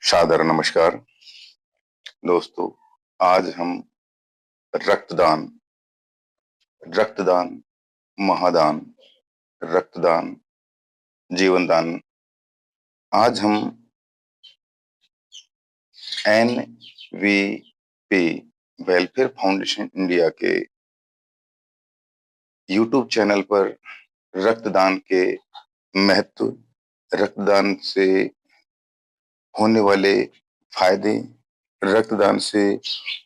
सादर नमस्कार दोस्तों। आज हम रक्तदान, रक्तदान, महादान, रक्तदान, जीवन दान। आज हम एनवीपी वेलफेयर फाउंडेशन इंडिया के यूट्यूब चैनल पर रक्तदान के महत्व, रक्तदान से होने वाले फायदे, रक्तदान से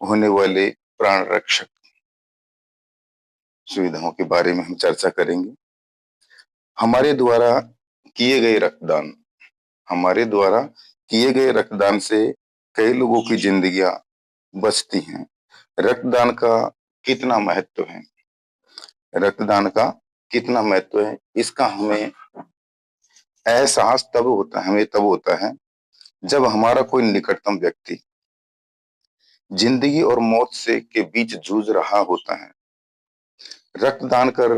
होने वाले प्राण रक्षक सुविधाओं के बारे में हम चर्चा करेंगे। हमारे द्वारा किए गए रक्तदान हमारे द्वारा किए गए रक्तदान से कई लोगों की जिंदगियां बचती हैं। रक्तदान का कितना महत्व है? रक्तदान का कितना महत्व है, इसका हमें एहसास हमें तब होता है जब हमारा कोई निकटतम व्यक्ति जिंदगी और मौत से के बीच जूझ रहा होता है। रक्तदान कर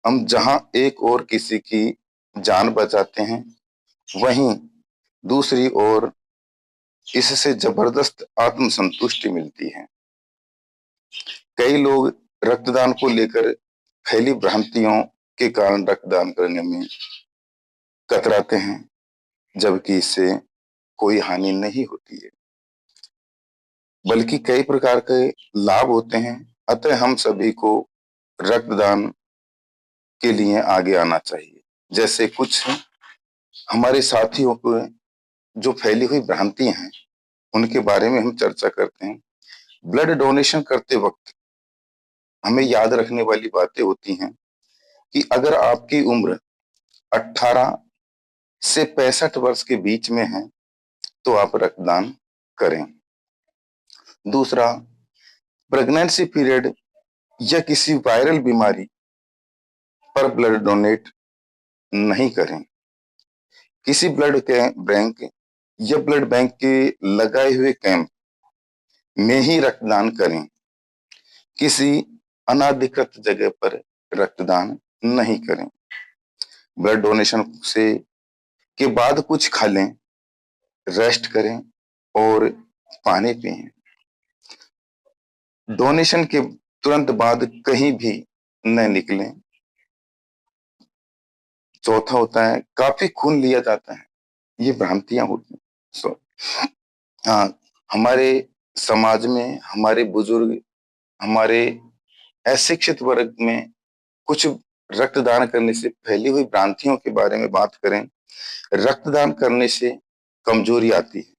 हम जहां एक और किसी की जान बचाते हैं, वहीं दूसरी ओर इससे जबरदस्त आत्मसंतुष्टि मिलती है। कई लोग रक्तदान को लेकर फैली भ्रांतियों के कारण रक्तदान करने में कतराते हैं, जबकि इससे कोई हानि नहीं होती है, बल्कि कई प्रकार के लाभ होते हैं। अतः हम सभी को रक्तदान के लिए आगे आना चाहिए। जैसे कुछ हमारे साथियों को जो फैली हुई भ्रांतियां हैं, उनके बारे में हम चर्चा करते हैं। ब्लड डोनेशन करते वक्त हमें याद रखने वाली बातें होती हैं कि अगर आपकी उम्र 18 से 65 वर्ष के बीच में है तो आप रक्तदान करें। दूसरा, प्रेगनेंसी पीरियड या किसी वायरल बीमारी पर ब्लड डोनेट नहीं करें। किसी बैंक या ब्लड बैंक के लगाए हुए कैंप में ही रक्तदान करें। किसी अनाधिकृत जगह पर रक्तदान नहीं करें। ब्लड डोनेशन से के बाद कुछ खा लें, रेस्ट करें और पानी पिएं। डोनेशन के तुरंत बाद कहीं भी न निकलें। चौथा होता है, काफी खून लिया जाता है, ये भ्रांतियां होती हैं। हाँ, हमारे समाज में हमारे बुजुर्ग, हमारे अशिक्षित वर्ग में कुछ रक्तदान करने से फैली हुई भ्रांतियों के बारे में बात करें। रक्तदान करने से कमजोरी आती है,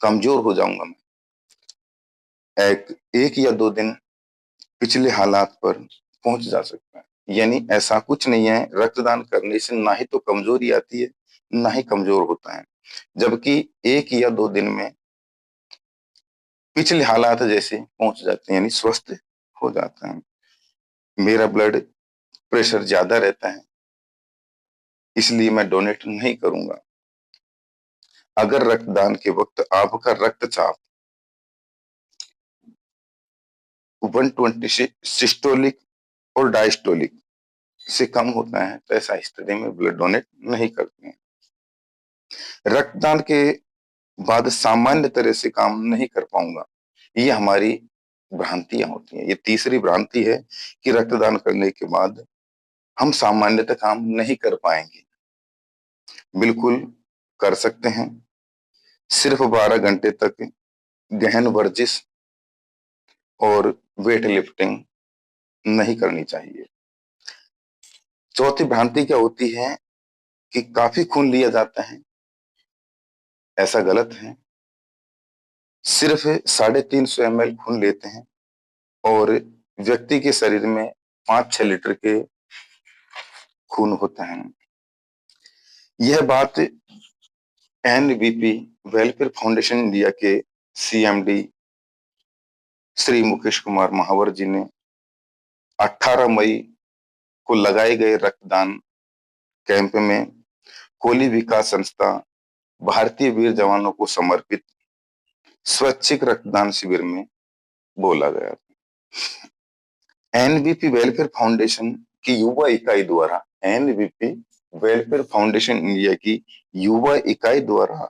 कमजोर हो जाऊंगा मैं, एक या दो दिन पिछले हालात पर पहुंच जा सकता है। यानी ऐसा कुछ नहीं है, रक्तदान करने से ना ही तो कमजोरी आती है, ना ही कमजोर होता है, जबकि एक या दो दिन में पिछले हालात जैसे पहुंच जाते हैं, यानी स्वस्थ हो जाता है। मेरा ब्लड प्रेशर ज्यादा रहता है, इसलिए मैं डोनेट नहीं करूंगा। अगर रक्तदान के वक्त आपका रक्तचाप 120 सिस्टोलिक और डायस्टोलिक से कम होता है तो ऐसा स्थिति में ब्लड डोनेट नहीं करते हैं। रक्तदान के बाद सामान्य तरह से काम नहीं कर पाऊंगा, ये हमारी भ्रांतियां होती हैं। ये तीसरी भ्रांति है कि रक्तदान करने के बाद हम सामान्यतः काम नहीं कर पाएंगे। बिल्कुल कर सकते हैं। सिर्फ 12 घंटे तक गहन वर्जिश और वेट लिफ्टिंग नहीं करनी चाहिए। चौथी भ्रांति क्या होती है कि काफी खून लिया जाता है, ऐसा गलत है। सिर्फ 350 ml खून लेते हैं और व्यक्ति के शरीर में 5-6 लीटर के खून होता है। यह बात एनवीपी वेलफेयर फाउंडेशन इंडिया के सीएमडी श्री मुकेश कुमार महावर जी ने 18 मई को लगाए गए रक्तदान कैंप में कोली विकास संस्था भारतीय वीर जवानों को समर्पित स्वैच्छिक रक्तदान शिविर में बोला गया। एनवीपी वेलफेयर फाउंडेशन की युवा इकाई द्वारा एनवीपी वेलफेयर फाउंडेशन इंडिया की युवा इकाई द्वारा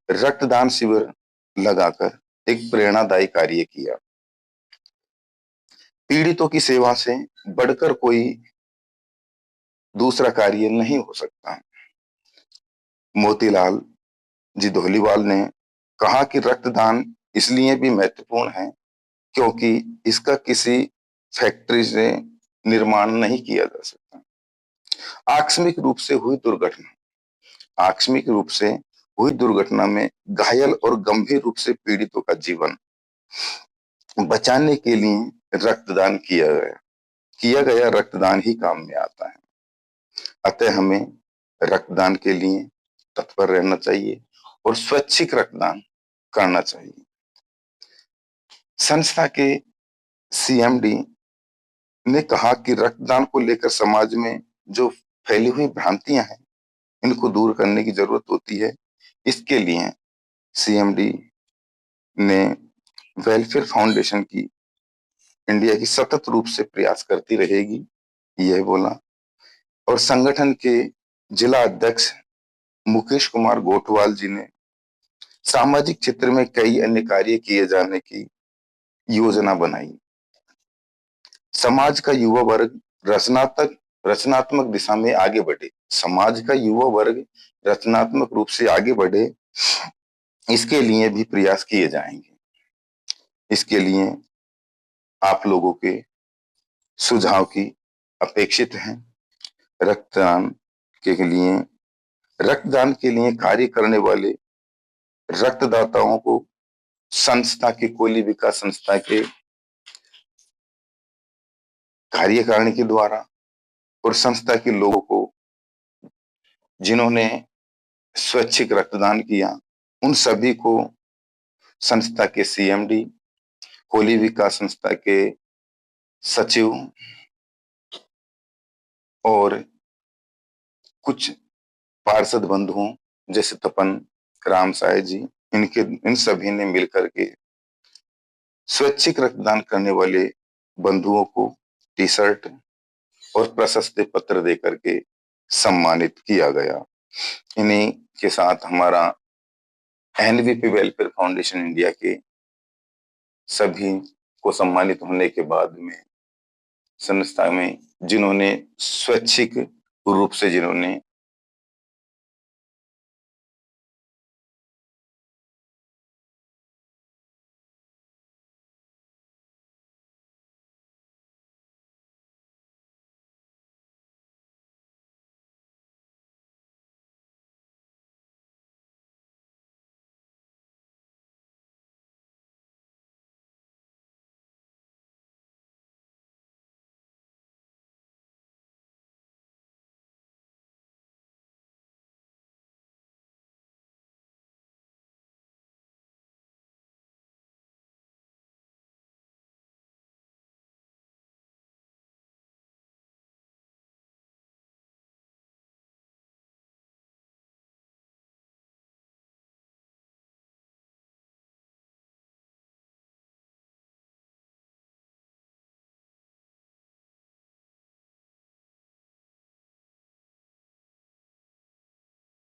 रक्तदान शिविर लगाकर एक प्रेरणादायी कार्य किया। पीड़ितों की सेवा से बढ़कर कोई दूसरा कार्य नहीं हो सकता। मोतीलाल जी धोलीवाल ने कहा कि रक्तदान इसलिए भी महत्वपूर्ण है क्योंकि इसका किसी फैक्ट्री से निर्माण नहीं किया जा सकता। आकस्मिक रूप से हुई दुर्घटना आकस्मिक रूप से हुई दुर्घटना में घायल और गंभीर रूप से पीड़ितों का जीवन बचाने के लिए रक्तदान किया गया रक्तदान ही काम में आता है। अतः हमें रक्तदान के लिए तत्पर रहना चाहिए और स्वैच्छिक रक्तदान करना चाहिए। संस्था के सीएमडी ने कहा कि रक्तदान को लेकर समाज में जो फैली हुई भ्रांतियां हैं, इनको दूर करने की जरूरत होती है। इसके लिए सीएमडी ने वेलफेयर फाउंडेशन की इंडिया की सतत रूप से प्रयास करती रहेगी, यह बोला। और संगठन के जिला अध्यक्ष मुकेश कुमार गोठवाल जी ने सामाजिक क्षेत्र में कई अन्य कार्य किए जाने की योजना बनाई। समाज का युवा वर्ग रचनात्मक दिशा में आगे बढ़े। समाज का युवा वर्ग रचनात्मक रूप से आगे बढ़े, इसके लिए भी प्रयास किए जाएंगे। इसके लिए आप लोगों के सुझाव की अपेक्षित है। रक्तदान के लिए रक्तदान के लिए कार्य करने वाले रक्तदाताओं को संस्था के कोली विकास संस्था के कार्यकारिणी के द्वारा और संस्था के लोगों को जिन्होंने स्वैच्छिक रक्तदान किया, उन सभी को संस्था के सीएमडी, कोली विकास संस्था के सचिव और कुछ पार्षद बंधुओं जैसे तपन राम साय जी, इन सभी ने मिलकर के स्वैच्छिक रक्तदान करने वाले बंधुओं को टी शर्ट और प्रशस्ति पत्र देकर के सम्मानित किया गया। इन्हीं के साथ हमारा एनवीपी वेलफेयर फाउंडेशन इंडिया के सभी को सम्मानित होने के बाद में संस्था में जिन्होंने स्वैच्छिक रूप से जिन्होंने